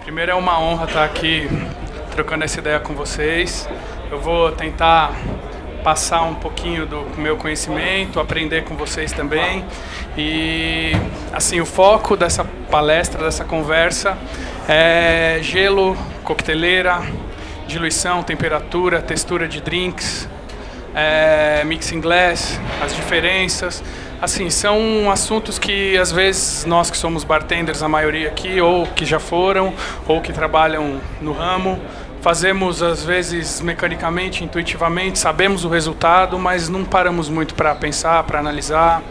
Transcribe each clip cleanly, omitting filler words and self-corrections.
Primeiro é uma honra estar aqui trocando essa ideia com vocês. Eu vou tentar passar um pouquinho do meu conhecimento, aprender com vocês também. E assim, o foco dessa palestra, dessa conversa é gelo, coqueteleira, diluição, temperatura, textura de drinks, mixing glass, as diferenças. Assim, são assuntos que às vezes nós que somos bartenders, a maioria aqui, ou que já foram, ou que trabalham no ramo, fazemos às vezes mecanicamente, intuitivamente, sabemos o resultado, mas não paramos muito para pensar, para analisar,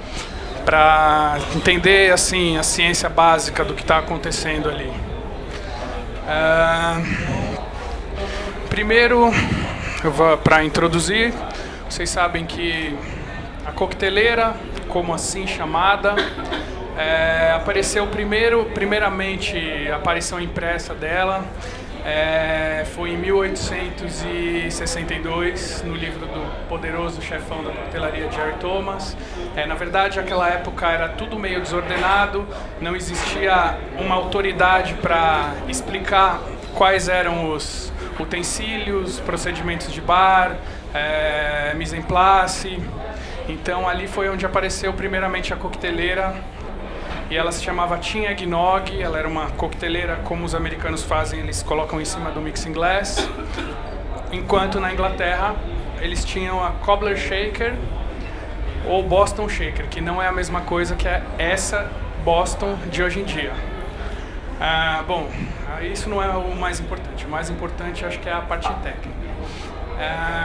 para entender assim a ciência básica do que está acontecendo ali. Primeiro, para introduzir, vocês sabem que a coqueteleira, como assim chamada, apareceu primeiramente a aparição impressa dela foi em 1862, no livro do poderoso chefão da coquetelaria Jerry Thomas. Na verdade, naquela época era tudo meio desordenado, não existia uma autoridade para explicar quais eram os utensílios, procedimentos de bar, mise en place. Então ali foi onde apareceu primeiramente a coqueteleira, e ela se chamava Tin Eggnog. Ela era uma coqueteleira como os americanos fazem, eles colocam em cima do mixing glass, enquanto na Inglaterra eles tinham a Cobbler Shaker ou Boston Shaker, que não é a mesma coisa que é essa Boston de hoje em dia. Bom, isso não é o mais importante. O mais importante acho que é a parte técnica.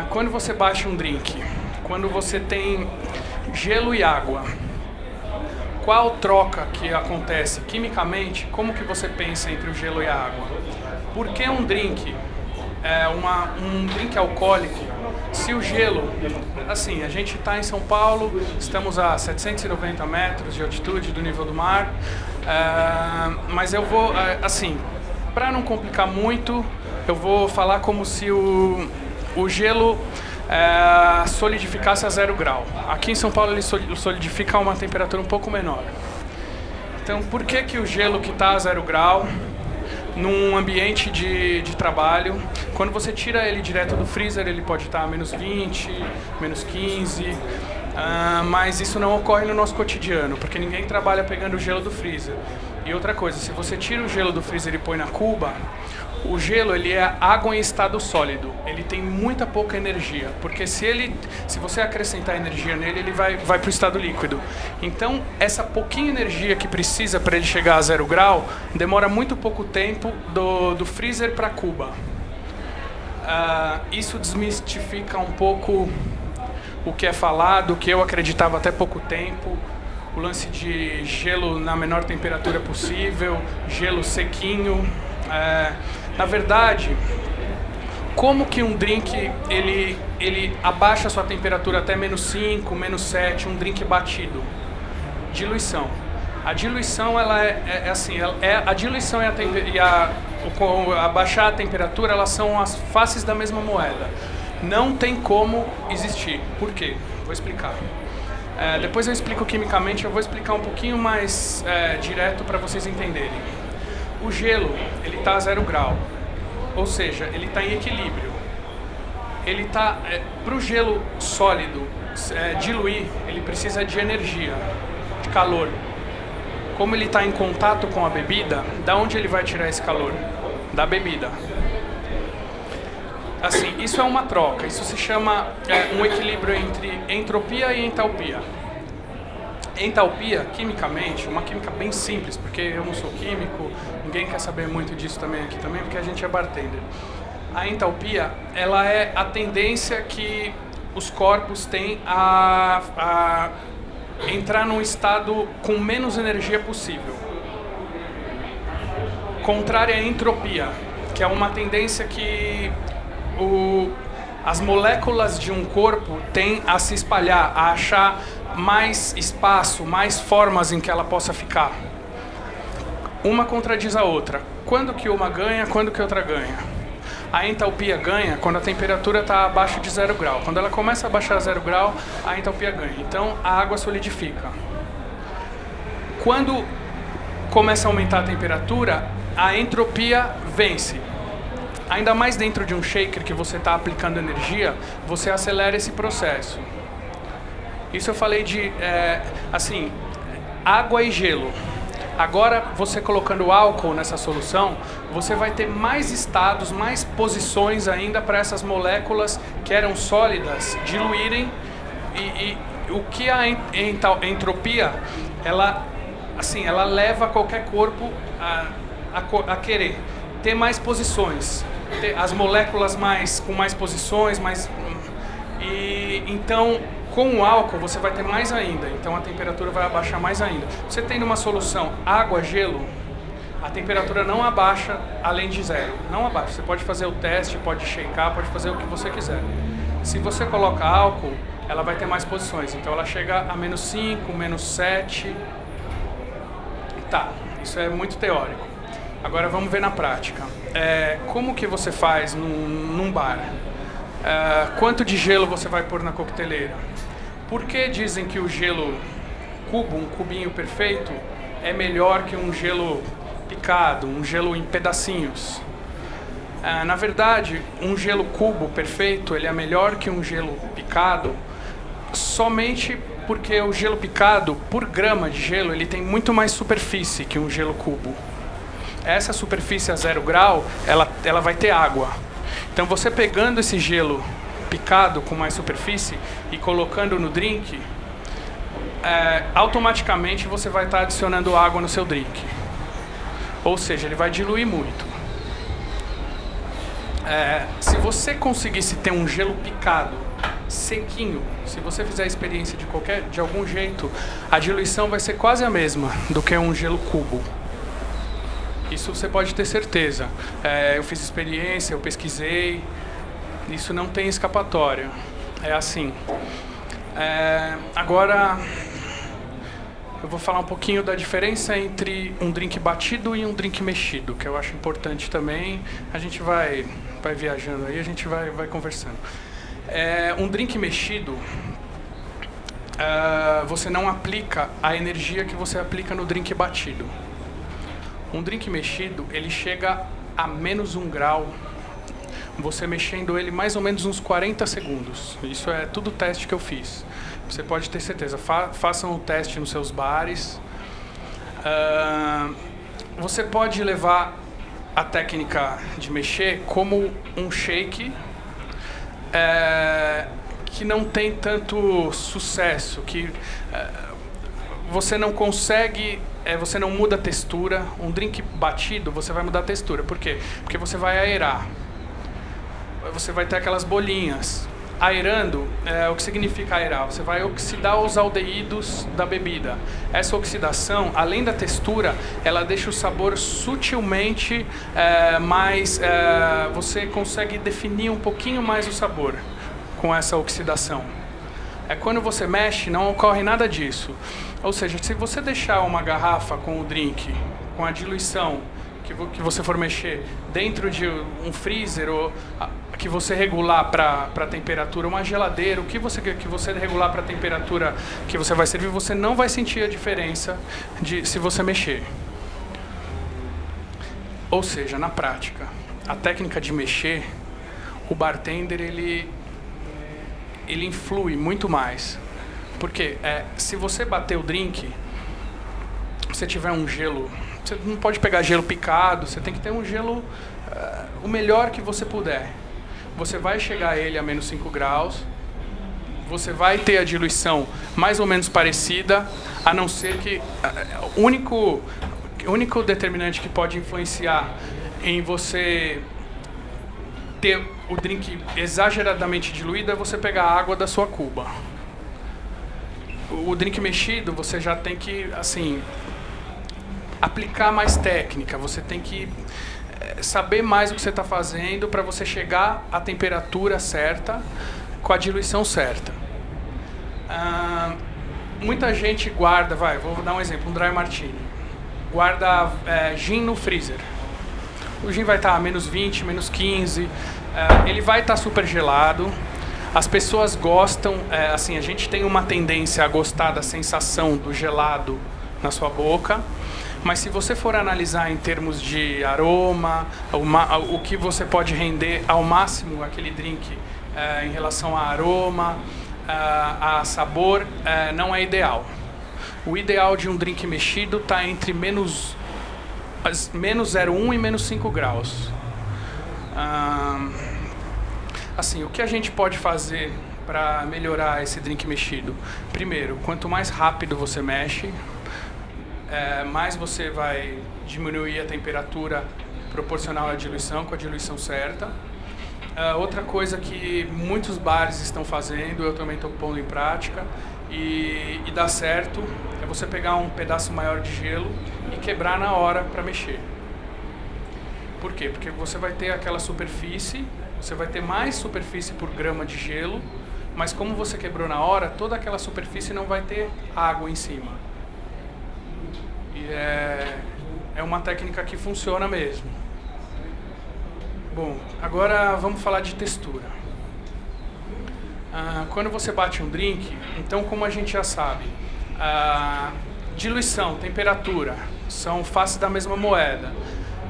Quando você baixa um drink, quando você tem gelo e água, qual troca que acontece quimicamente? Como que você pensa entre o gelo e a água? Por que um drink um drink alcoólico, se o gelo, assim, a gente está em São Paulo, estamos a 790 metros de altitude do nível do mar, mas eu vou, assim, para não complicar muito, eu vou falar como se o gelo solidificasse a 0 grau. Aqui em São Paulo ele solidifica a uma temperatura um pouco menor. Então, por que o gelo que está a 0 grau, num ambiente de trabalho, quando você tira ele direto do freezer, ele pode estar a menos 20, menos 15, mas isso não ocorre no nosso cotidiano, porque ninguém trabalha pegando o gelo do freezer. E outra coisa, se você tira o gelo do freezer e põe na cuba, o gelo ele é água em estado sólido, ele tem muita pouca energia, porque se você acrescentar energia nele, ele vai para o estado líquido. Então, essa pouquinha energia que precisa para ele chegar a 0 grau, demora muito pouco tempo do freezer para a cuba. Isso desmistifica um pouco o que é falado, o que eu acreditava até pouco tempo, o lance de gelo na menor temperatura possível, gelo sequinho. Na verdade, como que um drink ele abaixa a sua temperatura até menos 5, menos 7, um drink batido? Diluição. A diluição ela a diluição e abaixar a temperatura, elas são as faces da mesma moeda. Não tem como existir. Por quê? Vou explicar. Depois eu explico quimicamente, eu vou explicar um pouquinho mais direto para vocês entenderem. O gelo, ele está a 0 grau, ou seja, ele está em equilíbrio. Ele está, para o gelo sólido diluir, ele precisa de energia, de calor. Como ele está em contato com a bebida, da onde ele vai tirar esse calor? Da bebida. Assim, isso é uma troca, isso se chama um equilíbrio entre entropia e entalpia. Entalpia, quimicamente, uma química bem simples, porque eu não sou químico, ninguém quer saber muito disso aqui também, porque a gente é bartender. A entalpia, ela é a tendência que os corpos têm a entrar num estado com menos energia possível. Contrária à entropia, que é uma tendência que as moléculas de um corpo têm a se espalhar, a achar mais espaço, mais formas em que ela possa ficar. Uma contradiz a outra. Quando que uma ganha, quando que a outra ganha? A entalpia ganha quando a temperatura está abaixo de 0 grau. Quando ela começa a baixar a 0 grau, a entalpia ganha. Então, a água solidifica. Quando começa a aumentar a temperatura, a entropia vence. Ainda mais dentro de um shaker que você está aplicando energia, você acelera esse processo. Isso eu falei de, assim, água e gelo. Agora, você colocando álcool nessa solução, você vai ter mais estados, mais posições ainda para essas moléculas que eram sólidas diluírem. E o que a entropia, ela leva qualquer corpo a querer ter mais posições, ter as moléculas com mais posições, então com o álcool você vai ter mais ainda, então a temperatura vai abaixar mais ainda. Você tendo uma solução água-gelo, a temperatura não abaixa além de zero, não abaixa. Você pode fazer o teste, pode shakear, pode fazer o que você quiser. Se você coloca álcool, ela vai ter mais posições, então ela chega a -5, -7. Tá, isso é muito teórico. Agora vamos ver na prática. Como que você faz num bar? Quanto de gelo você vai pôr na coqueteleira? Por que dizem que o gelo cubo, um cubinho perfeito, é melhor que um gelo picado, um gelo em pedacinhos? Na verdade, um gelo cubo perfeito ele é melhor que um gelo picado somente porque o gelo picado, por grama de gelo, ele tem muito mais superfície que um gelo cubo. Essa superfície a 0 grau, ela vai ter água. Então você pegando esse gelo picado com mais superfície e colocando no drink, automaticamente você vai estar adicionando água no seu drink. Ou seja, ele vai diluir muito. Se você conseguisse ter um gelo picado sequinho, se você fizer a experiência de algum jeito, a diluição vai ser quase a mesma do que um gelo cubo. Isso você pode ter certeza. Eu fiz experiência, eu pesquisei. Isso não tem escapatória. É assim. Agora, eu vou falar um pouquinho da diferença entre um drink batido e um drink mexido, que eu acho importante também. A gente vai viajando aí, a gente vai conversando. Um drink mexido, você não aplica a energia que você aplica no drink batido. Um drink mexido, ele chega a -1 grau, você mexendo ele mais ou menos uns 40 segundos. Isso é tudo teste que eu fiz. Você pode ter certeza. Façam o teste nos seus bares. Você pode levar a técnica de mexer como um shake que não tem tanto sucesso, que você não consegue, você não muda a textura. Um drink batido, você vai mudar a textura. Por quê? Porque você vai aerar. Você vai ter aquelas bolinhas. Aerando, o que significa aerar? Você vai oxidar os aldeídos da bebida. Essa oxidação, além da textura, ela deixa o sabor sutilmente mais... você consegue definir um pouquinho mais o sabor com essa oxidação. Quando você mexe, não ocorre nada disso. Ou seja, se você deixar uma garrafa com o drink, com a diluição que você for mexer dentro de um freezer ou que você regular para a temperatura, uma geladeira, o que você regular para a temperatura que você vai servir, você não vai sentir a diferença se você mexer. Ou seja, na prática, a técnica de mexer, o bartender ele influi muito mais. Porque se você bater o drink, se tiver um gelo, você não pode pegar gelo picado, você tem que ter um gelo o melhor que você puder. Você vai chegar a ele a -5 graus, você vai ter a diluição mais ou menos parecida, a não ser que o único determinante que pode influenciar em você ter o drink exageradamente diluído é você pegar a água da sua cuba. O drink mexido, você já tem que, assim, aplicar mais técnica, você tem que saber mais o que você está fazendo para você chegar à temperatura certa, com a diluição certa. Muita gente guarda, vou dar um exemplo, um dry martini. Guarda gin no freezer. O gin vai estar a -20, -15, ele vai estar super gelado. As pessoas gostam, assim, a gente tem uma tendência a gostar da sensação do gelado na sua boca. Mas se você for analisar em termos de aroma, o que você pode render ao máximo aquele drink em relação a aroma, a sabor, não é ideal. O ideal de um drink mexido está entre menos 0,1 e menos 5 graus. Assim, o que a gente pode fazer para melhorar esse drink mexido? Primeiro, quanto mais rápido você mexe, mais você vai diminuir a temperatura proporcional à diluição, com a diluição certa. Outra coisa que muitos bares estão fazendo, eu também estou pondo em prática, e dá certo, é você pegar um pedaço maior de gelo e quebrar na hora para mexer. Por quê? Porque você vai ter aquela superfície, você vai ter mais superfície por grama de gelo, mas como você quebrou na hora, toda aquela superfície não vai ter água em cima. E é uma técnica que funciona mesmo. Bom, agora vamos falar de textura. Quando você bate um drink, então como a gente já sabe, diluição, temperatura são faces da mesma moeda.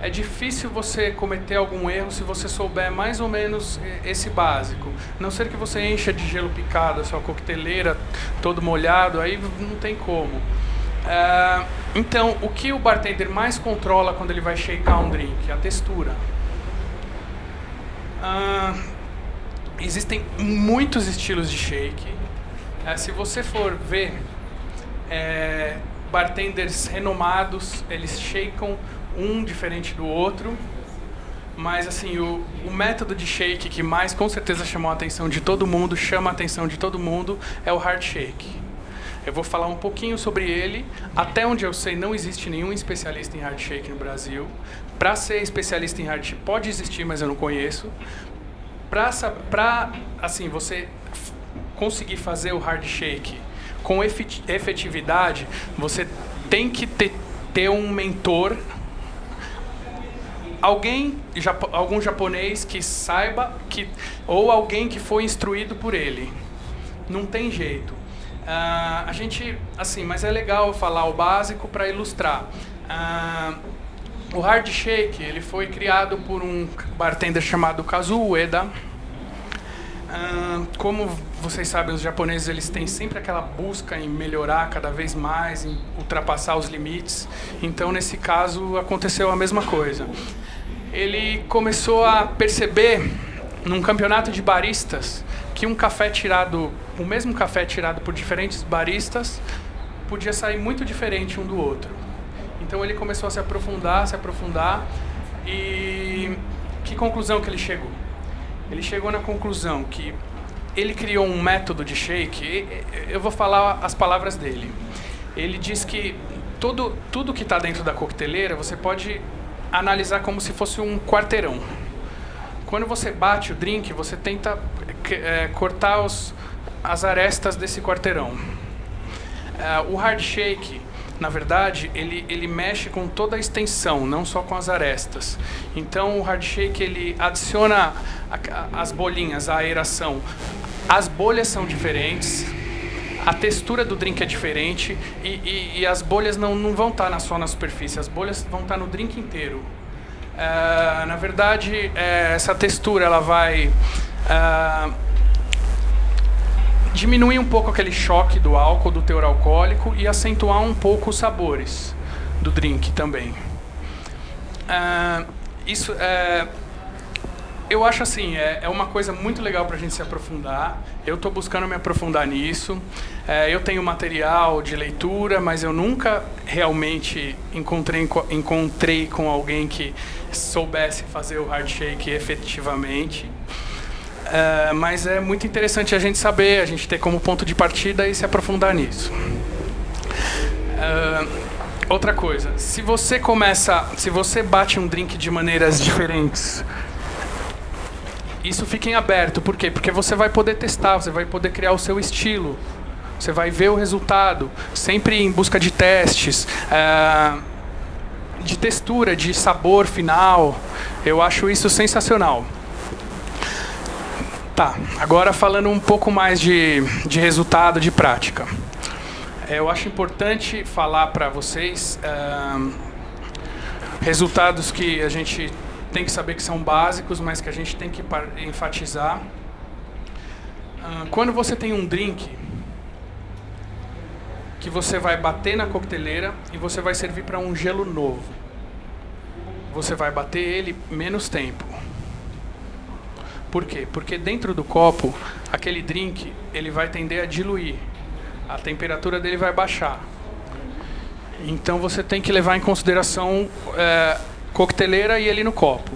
É difícil você cometer algum erro se você souber mais ou menos esse básico. A não ser que você encha de gelo picado a sua coqueteleira todo molhado, aí não tem como. Então, o que o bartender mais controla quando ele vai shakear um drink? A textura. Existem muitos estilos de shake. Se você for ver, bartenders renomados, eles shakeam um diferente do outro. Mas assim, o método de shake que mais com certeza chamou a atenção de todo mundo, chama a atenção de todo mundo, é o hard shake. Eu vou falar um pouquinho sobre ele. Até onde eu sei, não existe nenhum especialista em hard shake no Brasil. Para ser especialista em hard shake, pode existir, mas eu não conheço. Para assim, você conseguir fazer o hard shake com efetividade, você tem que ter um mentor, algum japonês que saiba, ou alguém que foi instruído por ele. Não tem jeito. A gente, assim, mas é legal falar o básico para ilustrar. O hard shake, ele foi criado por um bartender chamado Kazuo Ueda. Como vocês sabem, os japoneses eles têm sempre aquela busca em melhorar cada vez mais, em ultrapassar os limites. Então, nesse caso, aconteceu a mesma coisa. Ele começou a perceber, num campeonato de baristas, que o mesmo café tirado por diferentes baristas podia sair muito diferente um do outro. Então ele começou a se aprofundar, e que conclusão que ele chegou? Ele chegou na conclusão que ele criou um método de shake, eu vou falar as palavras dele. Ele diz que tudo que está dentro da coqueteleira você pode analisar como se fosse um quarteirão. Quando você bate o drink, você tenta cortar as arestas desse quarteirão. O hard shake, na verdade, ele mexe com toda a extensão, não só com as arestas. Então, o hard shake ele adiciona as bolinhas, a aeração. As bolhas são diferentes, a textura do drink é diferente e as bolhas não vão estar só na superfície, as bolhas vão estar no drink inteiro. Na verdade, essa textura ela vai diminuir um pouco aquele choque do álcool, do teor alcoólico, e acentuar um pouco os sabores do drink também. Eu acho assim, é uma coisa muito legal para a gente se aprofundar. Eu estou buscando me aprofundar nisso. Eu tenho material de leitura, mas eu nunca realmente encontrei com alguém que soubesse fazer o hard shake efetivamente. Mas é muito interessante a gente saber, a gente ter como ponto de partida e se aprofundar nisso. Outra coisa, se você bate um drink de maneiras diferentes, isso fica em aberto. Por quê? Porque você vai poder testar, você vai poder criar o seu estilo, você vai ver o resultado, sempre em busca de testes, de textura, de sabor final. Eu acho isso sensacional. Tá, agora falando um pouco mais de resultado, de prática. eu acho importante falar para vocês resultados que a gente tem que saber que são básicos, mas que a gente tem que enfatizar. Quando você tem um drink que você vai bater na coqueteleira e você vai servir para um gelo novo, você vai bater ele menos tempo. Por quê? Porque dentro do copo, aquele drink ele vai tender a diluir. A temperatura dele vai baixar. Então você tem que levar em consideração coqueteleira e ele no copo.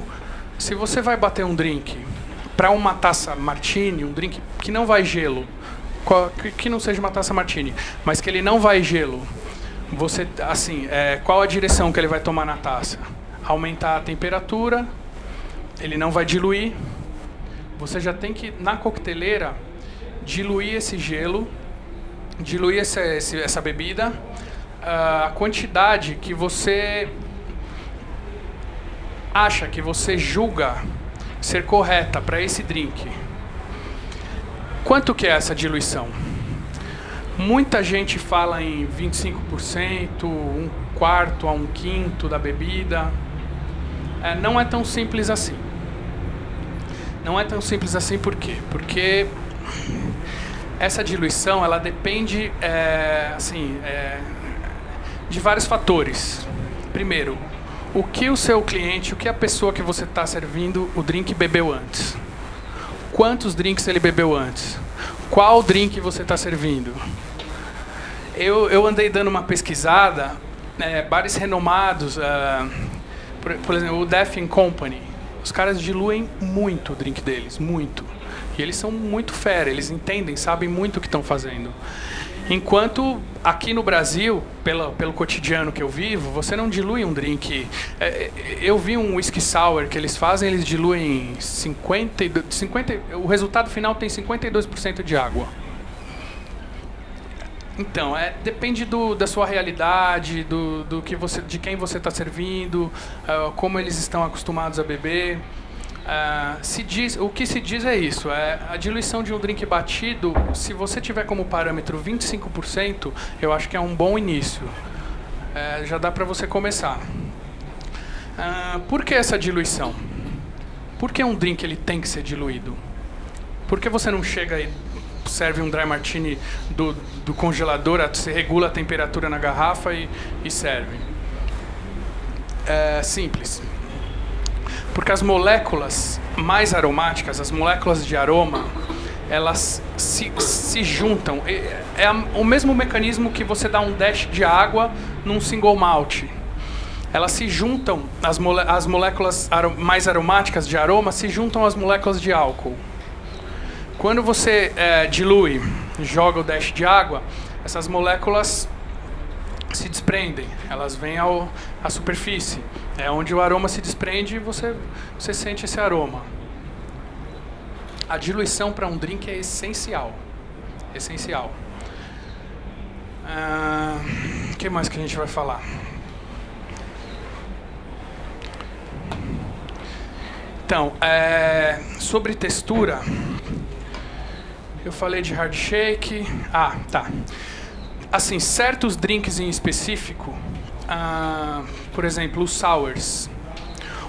Se você vai bater um drink para uma taça martini, um drink que não vai gelo, que não seja uma taça martini, mas que ele não vai gelo, você, assim, qual a direção que ele vai tomar na taça? Aumentar a temperatura, ele não vai diluir. Você já tem que, na coqueteleira, diluir esse gelo, diluir essa bebida, a quantidade que você acha, que você julga ser correta para esse drink. Quanto que é essa diluição? Muita gente fala em 25%, um quarto a um quinto da bebida. Não é tão simples assim. Não é tão simples assim por quê? Porque essa diluição ela depende de vários fatores. Primeiro, o que o seu cliente, o que a pessoa que você está servindo o drink bebeu antes? Quantos drinks ele bebeu antes? Qual drink você está servindo? Eu andei dando uma pesquisada, bares renomados, por exemplo, o Death & Company. Os caras diluem muito o drink deles, muito. E eles são muito fera, eles entendem, sabem muito o que estão fazendo. Enquanto aqui no Brasil, pelo cotidiano que eu vivo, você não dilui um drink. Eu vi um whisky sour que eles fazem, eles diluem 50, o resultado final tem 52% de água. Então, depende da sua realidade, de quem você está servindo, como eles estão acostumados a beber. O que se diz é isso, a diluição de um drink batido, se você tiver como parâmetro 25%, eu acho que é um bom início. Já dá para você começar. Por que essa diluição? Por que um drink ele tem que ser diluído? Por que você não chega e serve um dry martini do congelador, você regula a temperatura na garrafa e serve? É simples. Porque as moléculas mais aromáticas, as moléculas de aroma, elas se juntam. É o mesmo mecanismo que você dá um dash de água num single malt. Elas se juntam, as moléculas mais aromáticas de aroma se juntam às moléculas de álcool. Quando você dilui, joga o dash de água, essas moléculas se desprendem, elas vêm à superfície. É onde o aroma se desprende e você sente esse aroma. A diluição para um drink é essencial. Essencial. O que mais que a gente vai falar? Então, sobre textura, eu falei de hard shake. Tá. Assim, certos drinks em específico, por exemplo, os sours,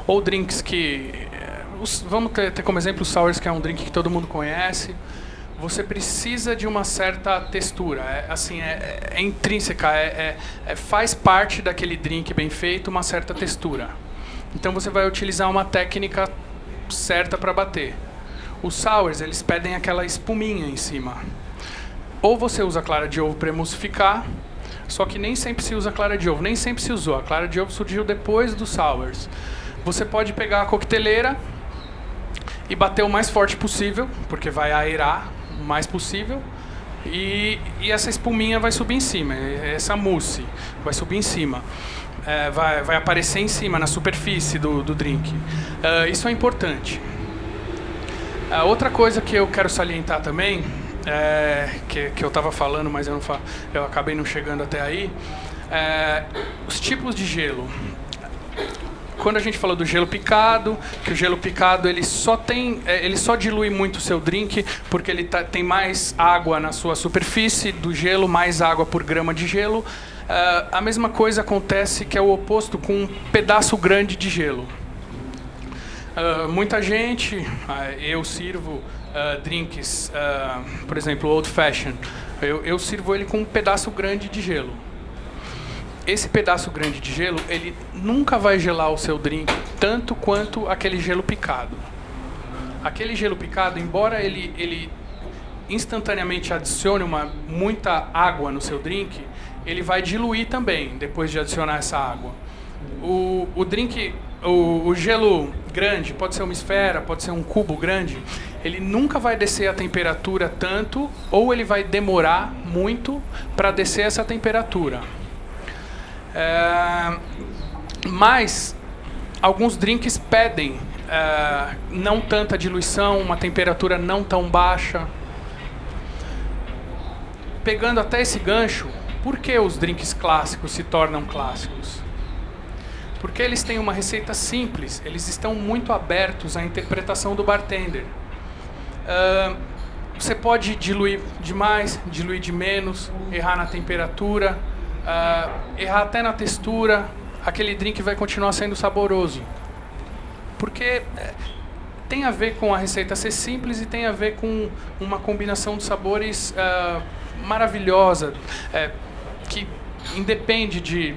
ou drinks que... vamos ter como exemplo os sours, que é um drink que todo mundo conhece. Você precisa de uma certa textura, é intrínseca, faz parte daquele drink bem feito uma certa textura. Então você vai utilizar uma técnica certa para bater. Os sours, eles pedem aquela espuminha em cima. Ou você usa clara de ovo para emulsificar, só que nem sempre se usa clara de ovo, nem sempre se usou. A clara de ovo surgiu depois dos sours. Você pode pegar a coqueteleira e bater o mais forte possível, porque vai aerar o mais possível, e essa espuminha vai subir em cima, essa mousse vai subir em cima. Vai aparecer em cima, na superfície do drink. Isso é importante. Outra coisa que eu quero salientar também, que eu estava falando, mas eu acabei não chegando até aí, os tipos de gelo. quando a gente falou do gelo picado, que o gelo picado ele só dilui muito o seu drink porque ele tem mais água na sua superfície do gelo, mais água por grama de gelo. A mesma coisa acontece que é o oposto com um pedaço grande de gelo. Muita gente, eu sirvo drinks, por exemplo, Old Fashion, eu sirvo ele com um pedaço grande de gelo. Esse pedaço grande de gelo, ele nunca vai gelar o seu drink tanto quanto aquele gelo picado. Aquele gelo picado, embora ele instantaneamente adicione muita água no seu drink, ele vai diluir também depois de adicionar essa água. O gelo grande, pode ser uma esfera, pode ser um cubo grande, ele nunca vai descer a temperatura tanto, ou ele vai demorar muito para descer essa temperatura. Mas alguns drinks pedem não tanta diluição, uma temperatura não tão baixa. Pegando até esse gancho, por que os drinks clássicos se tornam clássicos? Porque eles têm uma receita simples, eles estão muito abertos à interpretação do bartender. Você pode diluir demais, diluir de menos, errar na temperatura, errar até na textura, aquele drink vai continuar sendo saboroso. Porque tem a ver com a receita ser simples e tem a ver com uma combinação de sabores maravilhosa, que independe de...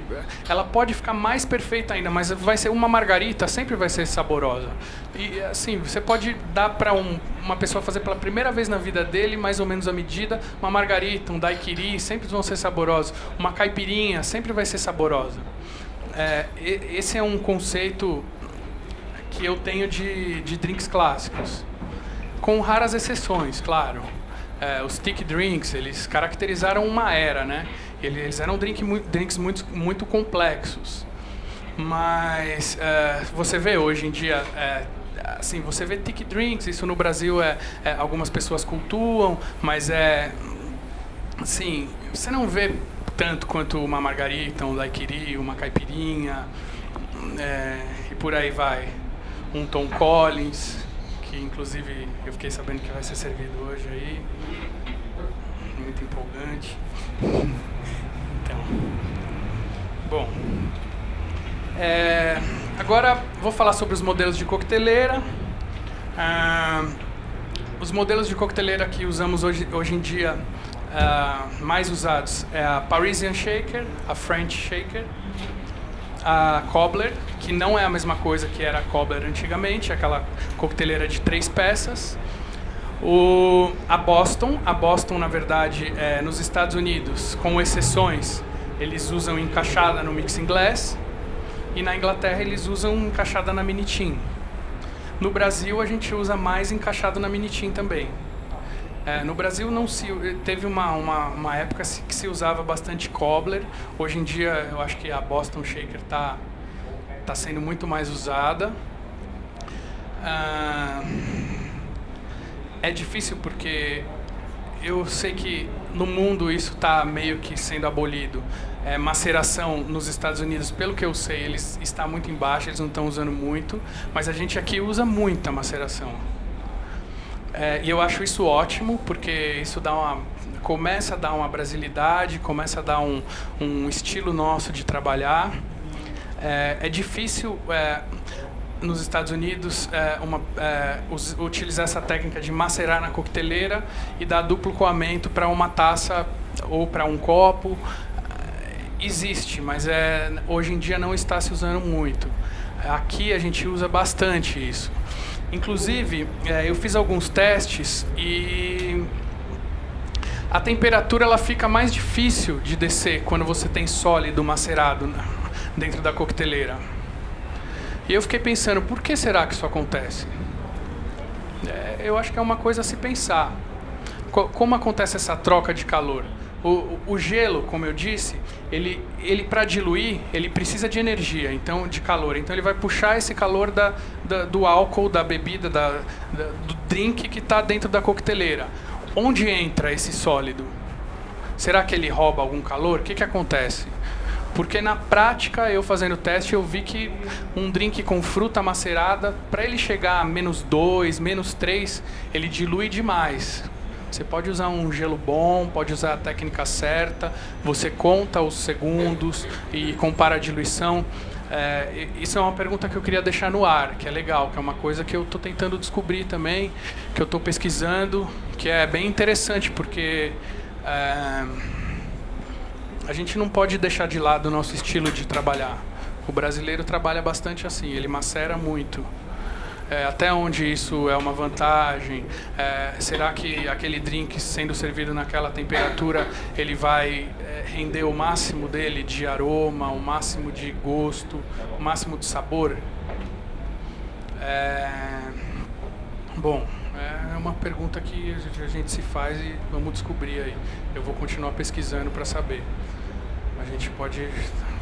Ela pode ficar mais perfeita ainda, mas vai ser uma margarita, sempre vai ser saborosa. E assim, você pode dar para uma pessoa fazer pela primeira vez na vida dele, mais ou menos a medida, uma margarita, um daiquiri, sempre vão ser saborosos. Uma caipirinha, sempre vai ser saborosa. Esse é um conceito que eu tenho de drinks clássicos. Com raras exceções, claro. Os stick drinks, eles caracterizaram uma era, né? Eles eram drinks muito complexos. Mas você vê hoje em dia, assim, você vê stick drinks, isso no Brasil algumas pessoas cultuam, mas assim, você não vê tanto quanto uma margarita, um daiquiri, uma caipirinha, e por aí vai. Um Tom Collins, que inclusive eu fiquei sabendo que vai ser servido hoje aí. Muito empolgante. Então, bom, agora vou falar sobre os modelos de coqueteleira. Os modelos de coqueteleira que usamos hoje em dia, mais usados, é a Parisian Shaker, a French Shaker, a Cobbler, que não é a mesma coisa que era a Cobbler antigamente, aquela coqueteleira de 3 peças. A Boston, na verdade, nos Estados Unidos, com exceções, eles usam encaixada no mixing glass, e na Inglaterra eles usam encaixada na mini tin. No Brasil a gente usa mais encaixado na mini tin também. No Brasil teve uma época que se usava bastante Cobbler. Hoje em dia eu acho que a Boston Shaker tá sendo muito mais usada. É difícil porque eu sei que no mundo isso está meio que sendo abolido. Maceração nos Estados Unidos, pelo que eu sei, está muito embaixo, eles não estão usando muito, mas a gente aqui usa muita maceração. E eu acho isso ótimo, porque isso começa a dar uma brasilidade, começa a dar um estilo nosso de trabalhar. É difícil nos Estados Unidos utilizar essa técnica de macerar na coqueteleira e dar duplo coamento para uma taça ou para um copo. Existe, mas hoje em dia não está se usando muito. Aqui a gente usa bastante isso. Inclusive, eu fiz alguns testes e a temperatura ela fica mais difícil de descer quando você tem sólido macerado dentro da coqueteleira. E eu fiquei pensando, por que será que isso acontece? Eu acho que é uma coisa a se pensar. Como acontece essa troca de calor? O gelo, como eu disse, ele para diluir, ele precisa de energia, então de calor. Então ele vai puxar esse calor do álcool, da bebida, do drink que está dentro da coqueteleira. Onde entra esse sólido? Será que ele rouba algum calor? O que acontece? Porque na prática, eu fazendo o teste, eu vi que um drink com fruta macerada, para ele chegar a -2, -3, ele dilui demais. Você pode usar um gelo bom, pode usar a técnica certa, você conta os segundos e compara a diluição. Isso é uma pergunta que eu queria deixar no ar, que é legal, que é uma coisa que eu estou tentando descobrir também, que eu estou pesquisando, que é bem interessante, porque a gente não pode deixar de lado o nosso estilo de trabalhar. O brasileiro trabalha bastante assim, ele macera muito. Até onde isso é uma vantagem? Será que aquele drink sendo servido naquela temperatura ele vai render o máximo dele de aroma, o máximo de gosto, o máximo de sabor? Bom, é uma pergunta que a gente se faz e vamos descobrir aí. Eu vou continuar pesquisando para saber. A gente pode,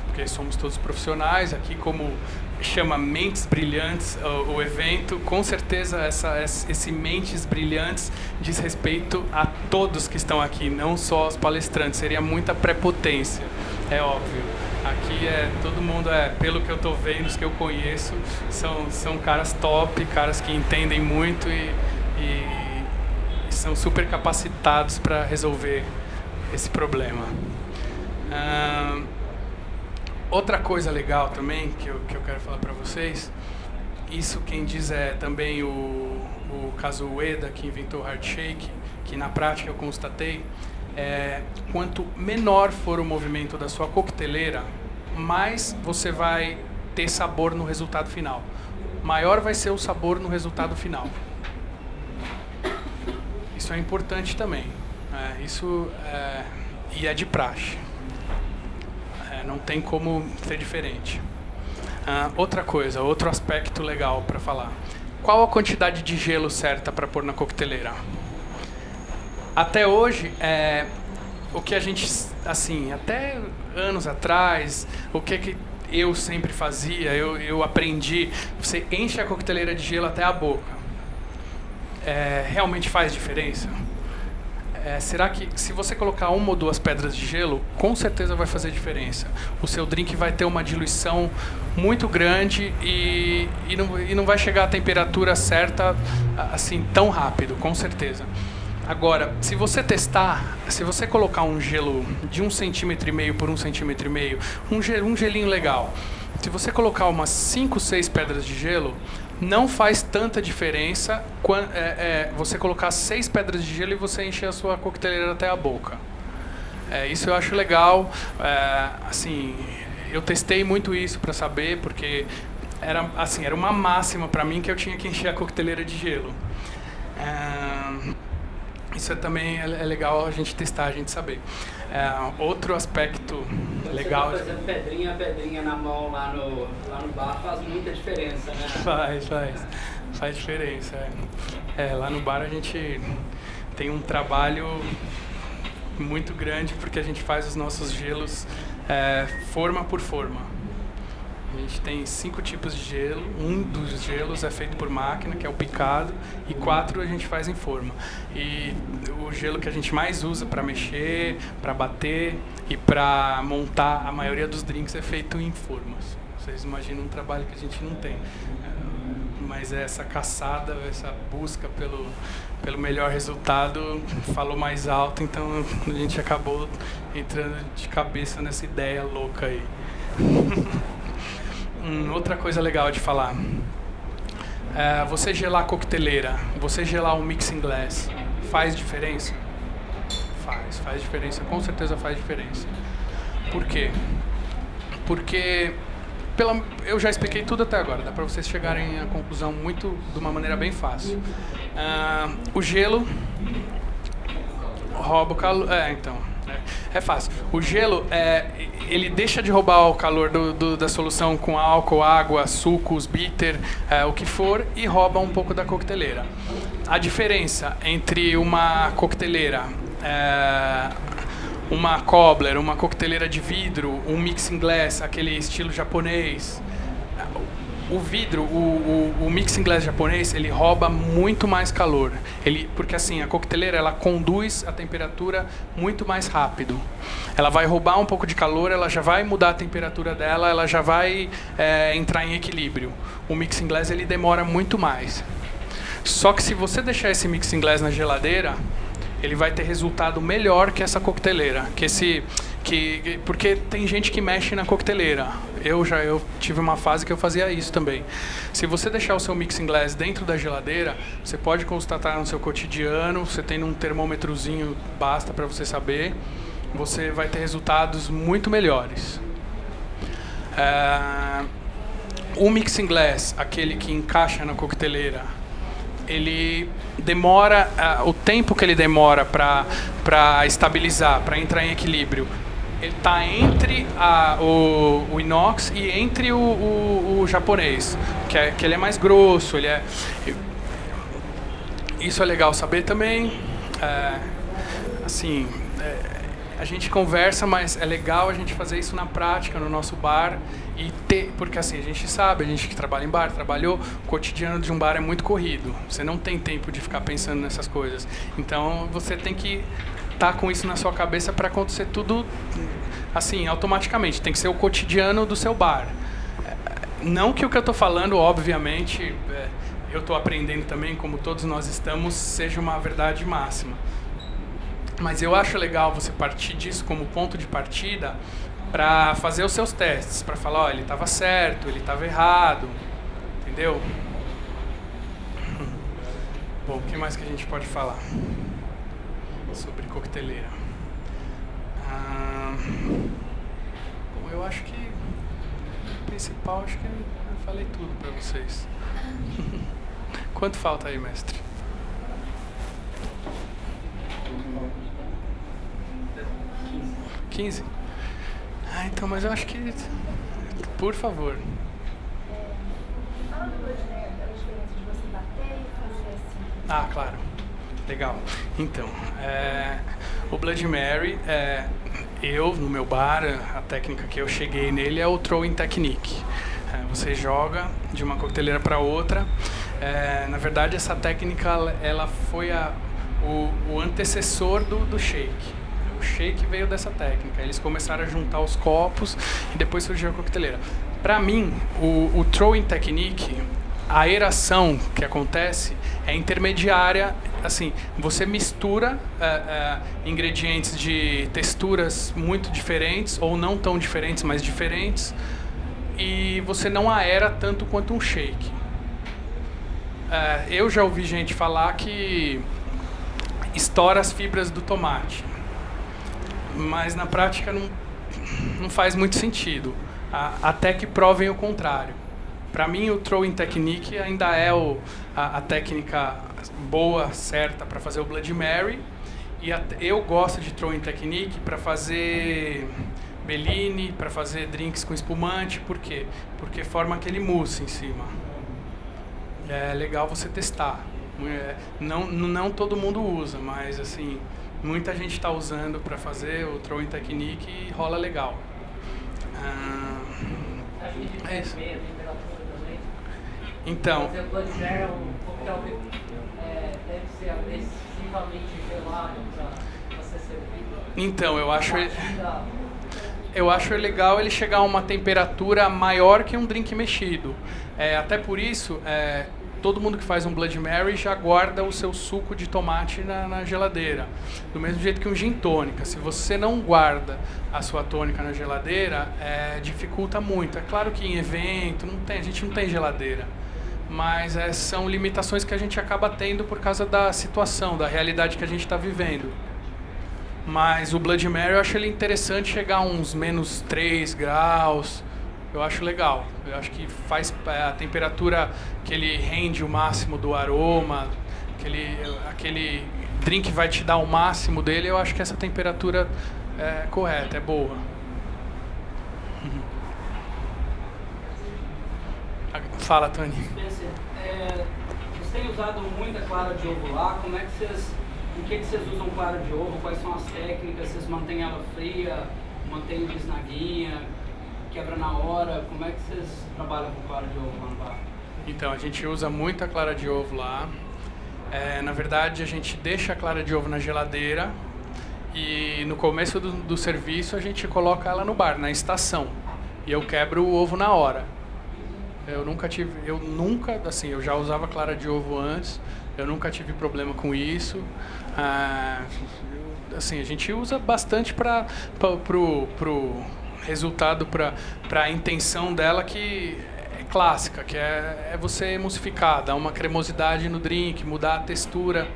porque somos todos profissionais aqui, como chama Mentes Brilhantes o evento, com certeza esse Mentes Brilhantes diz respeito a todos que estão aqui, não só aos palestrantes. Seria muita prepotência, é óbvio. Aqui todo mundo, pelo que eu estou vendo, os que eu conheço, são caras top, caras que entendem muito e são super capacitados para resolver esse problema. Outra coisa legal também que eu quero falar para vocês, isso quem diz é também o Kazuo Ueda, que inventou o hard shake, que na prática eu constatei, quanto menor for o movimento da sua coqueteleira, mais você vai ter sabor no resultado final. Maior vai ser o sabor no resultado final. Isso é importante também. E é de praxe. Não tem como ser diferente. Outra coisa, outro aspecto legal para falar. Qual a quantidade de gelo certa para pôr na coqueteleira? Até hoje, o que a gente, assim, até anos atrás, o que eu sempre fazia, eu aprendi, você enche a coqueteleira de gelo até a boca. Realmente faz diferença? Será que se você colocar 1 ou 2 pedras de gelo, com certeza vai fazer diferença. O seu drink vai ter uma diluição muito grande e não vai chegar à temperatura certa assim tão rápido, com certeza. Agora, se você testar, se você colocar um gelo de 1,5 cm por 1,5 cm, um gelinho legal, se você colocar umas 5, 6 pedras de gelo, não faz tanta diferença você colocar 6 pedras de gelo e você encher a sua coqueteleira até a boca. Isso eu acho legal. Assim, eu testei muito isso para saber, porque era uma máxima para mim que eu tinha que encher a coqueteleira de gelo. Isso também é legal a gente testar, a gente saber. Outro aspecto legal... Fazendo pedrinha a pedrinha na mão lá no bar faz muita diferença, né? Faz diferença. Lá no bar a gente tem um trabalho muito grande, porque a gente faz os nossos gelos forma por forma. A gente tem 5 tipos de gelo. Um dos gelos é feito por máquina, que é o picado, e 4 a gente faz em forma. E o gelo que a gente mais usa para mexer, para bater e para montar a maioria dos drinks é feito em formas. Vocês imaginam um trabalho que a gente não tem. Mas essa caçada, essa busca pelo melhor resultado falou mais alto, então a gente acabou entrando de cabeça nessa ideia louca aí. Outra coisa legal de falar. Você gelar a coqueteleira, você gelar um mixing glass, faz diferença? Faz diferença, com certeza faz diferença. Por quê? Porque eu já expliquei tudo até agora, dá para vocês chegarem à conclusão de uma maneira bem fácil. O gelo rouba o calor. É fácil. O gelo, ele deixa de roubar o calor da solução com álcool, água, sucos, bitter, o que for, e rouba um pouco da coqueteleira. A diferença entre uma coqueteleira, uma cobbler, uma coqueteleira de vidro, um mixing glass, aquele estilo japonês, o vidro, o mixing glass japonês, ele rouba muito mais calor. Porque assim, a coqueteleira, ela conduz a temperatura muito mais rápido. ela vai roubar um pouco de calor, ela já vai mudar a temperatura dela, ela já vai entrar em equilíbrio. O mixing glass ele demora muito mais. Só que se você deixar esse mixing glass na geladeira, ele vai ter resultado melhor que essa coqueteleira. Porque tem gente que mexe na coqueteleira. Eu tive uma fase que eu fazia isso também. Se você deixar o seu mixing glass dentro da geladeira, você pode constatar no seu cotidiano, você tem um termômetrozinho, basta para você saber, você vai ter resultados muito melhores. O mixing glass, aquele que encaixa na coqueteleira, ele demora, o tempo que ele demora para estabilizar, para entrar em equilíbrio, ele está entre o inox e entre o japonês, que ele é mais grosso, isso é legal saber também. A gente conversa, mas é legal a gente fazer isso na prática, no nosso bar, porque assim, a gente sabe, a gente que trabalha em bar, trabalhou, o cotidiano de um bar é muito corrido, você não tem tempo de ficar pensando nessas coisas, então você tem que estar com isso na sua cabeça para acontecer tudo assim, automaticamente, tem que ser o cotidiano do seu bar. Não que o que eu estou falando, obviamente, eu estou aprendendo também, como todos nós estamos, seja uma verdade máxima. Mas eu acho legal você partir disso como ponto de partida para fazer os seus testes, para falar, ó, ele estava certo, ele estava errado, entendeu? Bom, o que mais que a gente pode falar sobre coqueteleira? Bom, eu acho que o principal, acho que eu falei tudo para vocês. Quanto falta aí, mestre? 15? Então, mas eu acho que... Por favor. Fala do Blood Mary, a diferença de você bater e fazer assim. Claro. Legal. Então, o Blood Mary, eu, no meu bar, a técnica que eu cheguei nele é o throwing technique. Você joga de uma coqueteleira para outra. Na verdade, essa técnica ela foi o antecessor do shake. O shake veio dessa técnica. Eles começaram a juntar os copos e depois surgiu a coqueteleira. Para mim, o throwing technique, a aeração que acontece é intermediária. Assim, você mistura ingredientes de texturas muito diferentes ou não tão diferentes, mas diferentes, e você não aera tanto quanto um shake. Eu já ouvi gente falar que estoura as fibras do tomate, mas na prática não faz muito sentido, até que provem o contrário. Para mim, o throwing technique ainda é a técnica boa, certa para fazer o Blood Mary, e eu gosto de throwing technique para fazer Bellini, para fazer drinks com espumante. Por quê? Porque forma aquele mousse em cima. É legal você testar. Não todo mundo usa, mas assim, muita gente está usando para fazer o throwing technique e rola legal. É isso. Então, o Blood Mary é um coquetel que deve ser agressivamente gelado para você servir. Então, eu acho legal ele chegar a uma temperatura maior que um drink mexido. Até por isso, todo mundo que faz um Blood Mary já guarda o seu suco de tomate na geladeira. Do mesmo jeito que um gin tônica. Se você não guarda a sua tônica na geladeira, dificulta muito. É claro que em evento a gente não tem geladeira. Mas são limitações que a gente acaba tendo por causa da situação, da realidade que a gente está vivendo. Mas o Blood Mary eu acho ele interessante chegar a uns menos 3 graus. Eu acho legal. Eu acho que faz a temperatura que ele rende o máximo do aroma, aquele drink vai te dar o máximo dele. Eu acho que essa temperatura é correta, é boa. Fala, Tony. Spencer, vocês têm usado muita clara de ovo lá. Como é que em que vocês usam clara de ovo? Quais são as técnicas? Vocês mantêm ela fria? Mantêm bisnaguinha? Quebra na hora? Como é que vocês trabalham com clara de ovo lá no bar? Então, a gente usa muita clara de ovo lá. Na verdade, a gente deixa a clara de ovo na geladeira E no começo do serviço a gente coloca ela no bar, na estação. E eu quebro o ovo na hora. Eu nunca, assim, eu já usava clara de ovo antes, eu nunca tive problema com isso. Assim, a gente usa bastante pro resultado, para a intenção dela, que é clássica, que é você emulsificar, dar uma cremosidade no drink, mudar a textura.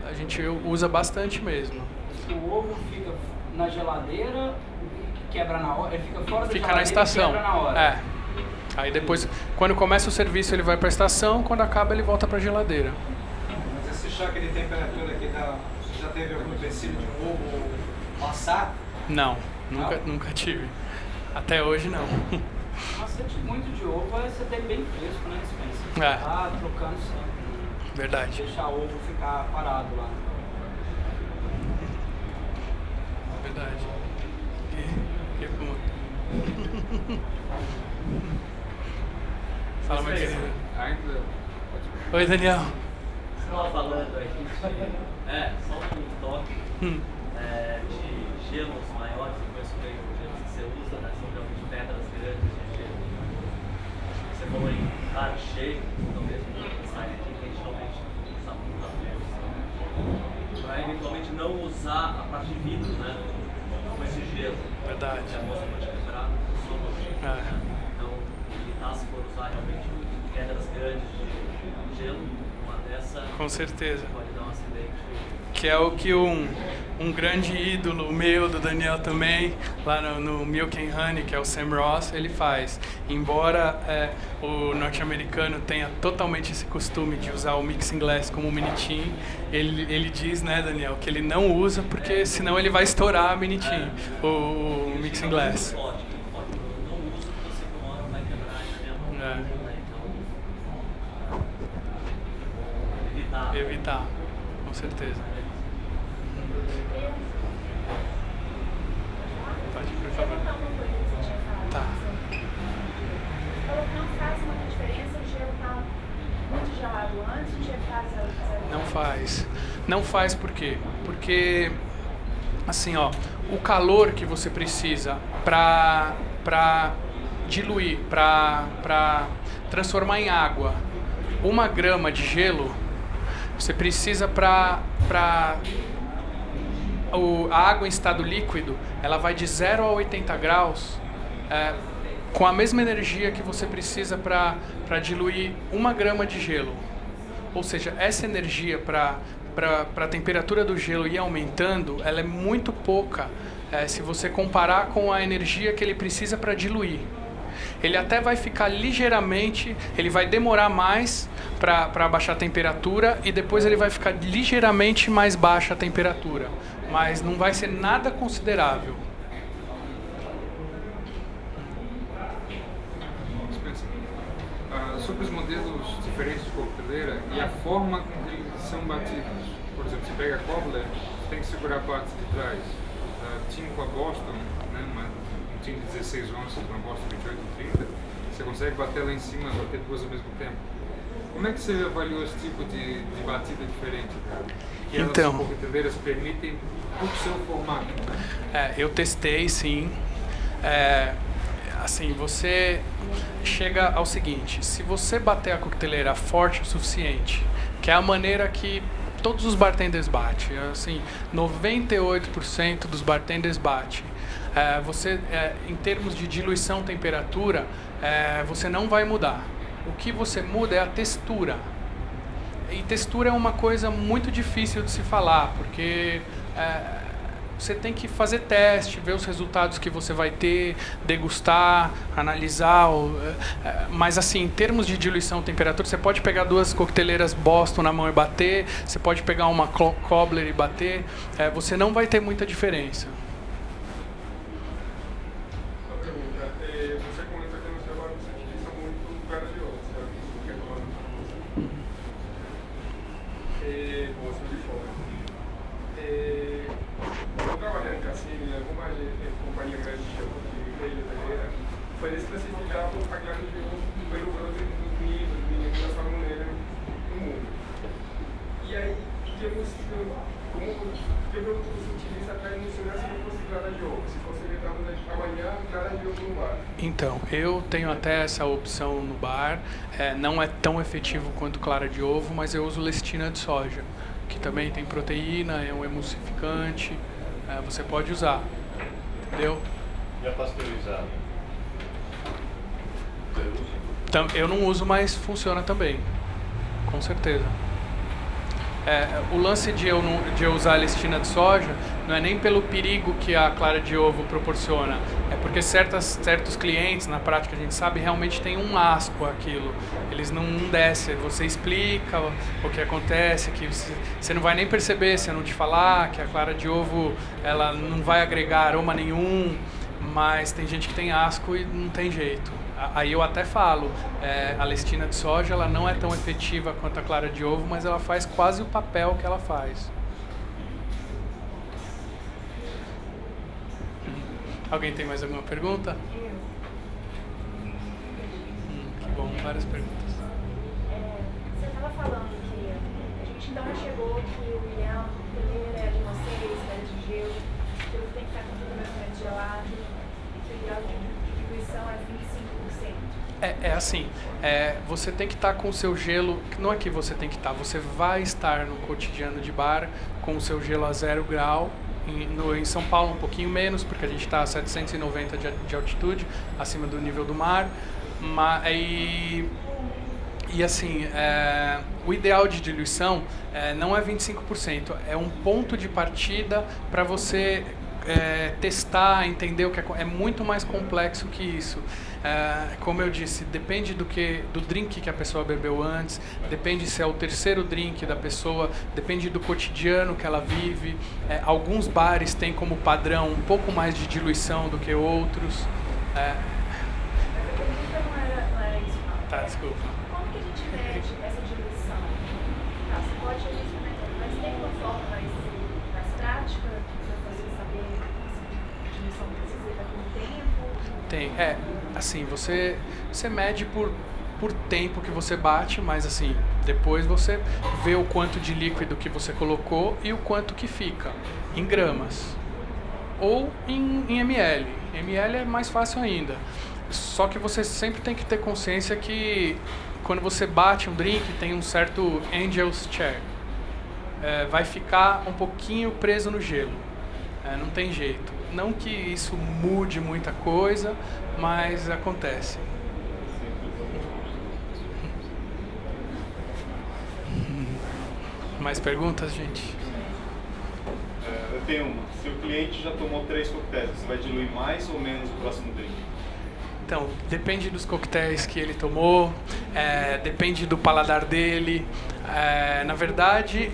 A gente usa bastante mesmo. O ovo fica na geladeira, quebra na hora, ele fica fora da Fica geladeira na estação. e quebra na hora. É. Aí depois, quando começa o serviço, ele vai para a estação, quando acaba ele volta para a geladeira. Mas esse choque de temperatura que dá, você já teve algum tecido de um ovo passar? Não, nunca tive. Até hoje não. O macete muito de ovo é você ter bem fresco, né, Spencer? É. Tá trocando sempre. Verdade. Deixar o ovo ficar parado lá. Verdade. Que bom. Fala, meu querido. Oi, Daniel. Você estava falando aí só um toque de gelos maiores, eu conheço bem os gelos que você usa, né? São realmente pedras grandes de gelo. Você falou em ar cheio, talvez não saia aqui, que a gente realmente usa muita força. Para eventualmente não usar a parte de vidro, né? Com esse gelo. Verdade. Que a moça pode quebrar o solo. Então, evitar se for usar realmente pedras grandes de gelo, uma dessa Com certeza. pode dar um acidente. Que é o que um grande ídolo meu, do Daniel também, lá no Milk and Honey, que é o Sam Ross, ele faz. Embora o norte-americano tenha totalmente esse costume de usar o mixing glass como mini tin, ele diz, né, Daniel, que ele não usa porque senão ele vai estourar a mini tin, o mixing glass. Não uso porque você uma hora vai quebrar e na minha mão. Então, Evitar, com certeza. Pode, por favor. Tá. Falou que não faz muita diferença, o gelo tá muito gelado antes, o gelo faz Não faz. Não faz por quê? Porque, assim, ó, o calor que você precisa para diluir, para transformar em água 1 grama de gelo, você precisa a água em estado líquido, ela vai de 0 a 80 graus com a mesma energia que você precisa para diluir 1 grama de gelo. Ou seja, essa energia para a temperatura do gelo ir aumentando, ela é muito pouca se você comparar com a energia que ele precisa para diluir. Ele até vai ficar ligeiramente, ele vai demorar mais para baixar a temperatura e depois ele vai ficar ligeiramente mais baixa a temperatura, mas não vai ser nada considerável. Sobre os modelos diferentes de coqueteleira e a forma com que eles são batidos. Por exemplo, você pega a cobbler, você tem que segurar a parte de trás. Tin com a Boston, né, um tin de 16 onças, uma Boston 28-30, você consegue bater lá em cima, bater duas ao mesmo tempo. Como é que você avaliou esse tipo de batida diferente, cara? E então, as coqueteleiras permitem o seu formato, né? Eu testei, sim. Assim, você chega ao seguinte: se você bater a coqueteleira forte o suficiente, que é a maneira que todos os bartenders batem, assim, 98% dos bartenders batem, em termos de diluição, temperatura, você não vai mudar. O que você muda é a textura. E textura é uma coisa muito difícil de se falar, porque você tem que fazer teste, ver os resultados que você vai ter, degustar, analisar. Mas assim, em termos de diluição, temperatura, você pode pegar 2 coqueteleiras Boston na mão e bater, você pode pegar uma cobbler e bater, você não vai ter muita diferença. Você comenta que no trabalho você utiliza muito clara de ovo, certo? Bolsa de fora. Eu trabalhei em cassino, em alguma companhia grande de gelo de ilha, foi especificado a clara de ovo pelo produto dos níveis que nós falamos nele no mundo. E aí, como que produto você utiliza para clara de ovo. Se fosse evitar amanhã, clara de ovo no bar. Então, eu tenho até essa opção no bar. Não é tão efetivo quanto clara de ovo, mas eu uso lestina de soja, que também tem proteína, é um emulsificante. Você pode usar, entendeu? E a pasteurizada? Eu não uso, mas funciona também, com certeza. O lance de eu usar a lestina de soja não é nem pelo perigo que a clara de ovo proporciona, é porque certos clientes, na prática a gente sabe, realmente tem um asco aquilo. Eles não descem, você explica o que acontece, que você não vai nem perceber se eu não te falar, que a clara de ovo ela não vai agregar aroma nenhum, mas tem gente que tem asco e não tem jeito. Aí eu até falo, a lestina de soja ela não é tão efetiva quanto a clara de ovo, mas ela faz quase o papel que ela faz. Alguém tem mais alguma pergunta? Que bom, várias perguntas. Você estava falando que a gente ainda não chegou que o milhão primeiro é de vocês, é de gelo, que eu tenho que estar com tudo mais ou menos gelado, e que o grau de diluição é 25%. É assim, você tem que estar com o seu gelo, não é que você tem que estar, você vai estar no cotidiano de bar com o seu gelo a 0 grau, em São Paulo um pouquinho menos, porque a gente está a 790 de altitude, acima do nível do mar, e assim, o ideal de diluição não é 25%, é um ponto de partida para você testar, entender o que é muito mais complexo que isso. Como eu disse, depende do drink que a pessoa bebeu antes, depende se é o terceiro drink da pessoa, depende do cotidiano que ela vive. Alguns bares têm como padrão um pouco mais de diluição do que outros. Mas a pergunta não era isso, não. Tá, desculpa. Como que a gente mede essa diluição? Você pode experimentar, mas tem uma forma mais prática para você saber se a diluição precisa ir daqui um tempo? Tem, assim, você mede por tempo que você bate, mas assim, depois você vê o quanto de líquido que você colocou e o quanto que fica, em gramas. Ou em ml. ml é mais fácil ainda. Só que você sempre tem que ter consciência que quando você bate um drink tem um certo angel's chair. Vai ficar um pouquinho preso no gelo. Não tem jeito. Não que isso mude muita coisa, mas acontece. Mais perguntas, gente? Eu tenho uma. Se o cliente já tomou 3 coquetéis, você vai diluir mais ou menos o próximo drink? Então, depende dos coquetéis que ele tomou, depende do paladar dele. Na verdade,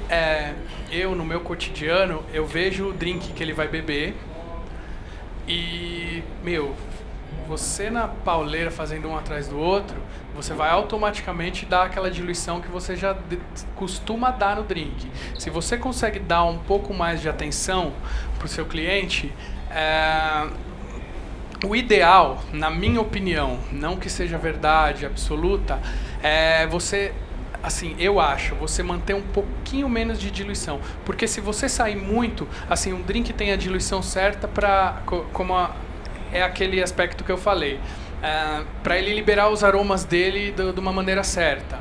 eu no meu cotidiano, eu vejo o drink que ele vai beber e, você na pauleira fazendo um atrás do outro, você vai automaticamente dar aquela diluição que você já costuma dar no drink. Se você consegue dar um pouco mais de atenção para o seu cliente, o ideal, na minha opinião, não que seja verdade absoluta, é você, assim, eu acho, você manter um pouquinho menos de diluição. Porque se você sair muito, assim, um drink tem a diluição certa para, é aquele aspecto que eu falei, para ele liberar os aromas dele de uma maneira certa.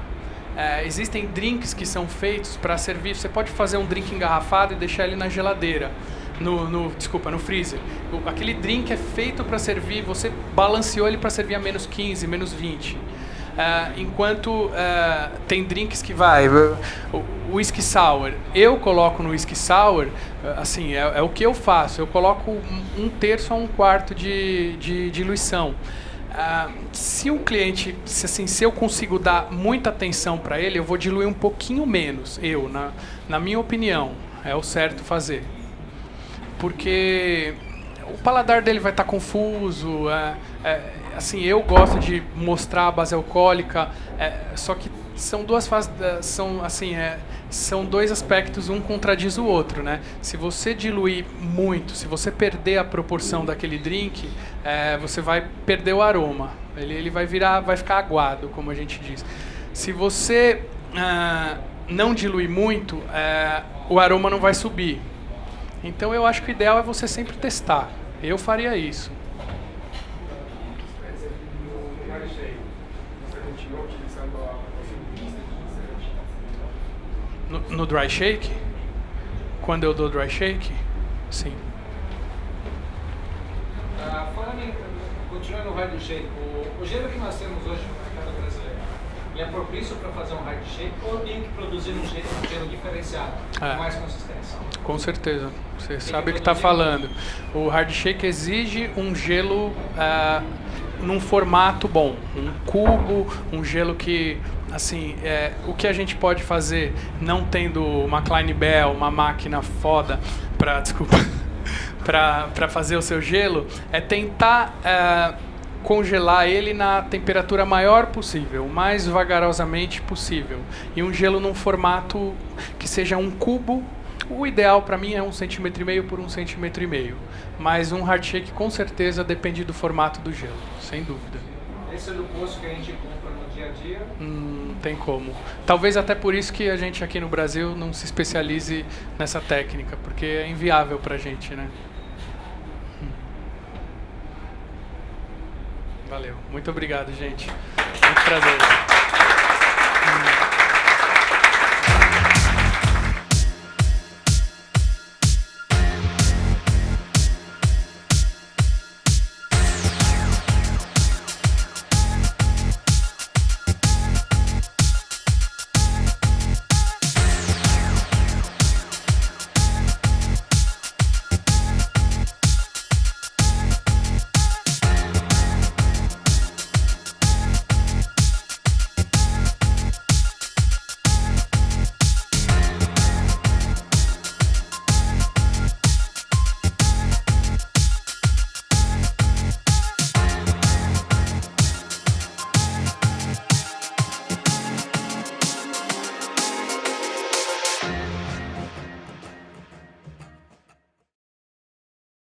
Existem drinks que são feitos para servir, você pode fazer um drink engarrafado e deixar ele na geladeira. No freezer. Aquele drink é feito para servir, você balanceou ele para servir a menos 15, menos 20. Enquanto tem drinks que o whisky sour, eu coloco no whisky sour, assim, é o que eu faço, eu coloco 1/3 a 1/4 de diluição. Se um cliente, se eu consigo dar muita atenção para ele, eu vou diluir um pouquinho menos, na minha opinião, é o certo fazer. Porque o paladar dele vai estar confuso, assim, eu gosto de mostrar a base alcoólica, só que são duas fases, são dois aspectos, um contradiz o outro, né? Se você diluir muito, se você perder a proporção daquele drink, você vai perder o aroma, ele vai ficar aguado, como a gente diz. Se você não diluir muito, o aroma não vai subir. Então eu acho que o ideal é você sempre testar. Eu faria isso. No hard shake, você continua utilizando a possibilidade de No dry shake? Quando eu dou dry shake? Sim. Continuando no hard shake, o gelo que nós temos hoje no mercado brasileiro, ele é propício para fazer um hard shake ou tem que produzir um gelo diferenciado, com mais consistência? Com certeza. Você sabe o que está falando. O hard shake exige um gelo num formato bom. Um cubo, um gelo que, assim, o que a gente pode fazer não tendo uma Klein Bell, uma máquina foda para fazer o seu gelo, é tentar congelar ele na temperatura maior possível, o mais vagarosamente possível. E um gelo num formato que seja um cubo. O ideal para mim é 1,5 cm por 1,5 cm. Mas um hard shake com certeza depende do formato do gelo, sem dúvida. Esse é do poço que a gente compra no dia a dia? Não tem como. Talvez até por isso que a gente aqui no Brasil não se especialize nessa técnica, porque é inviável pra gente, né? Valeu. Muito obrigado, gente. Muito prazer.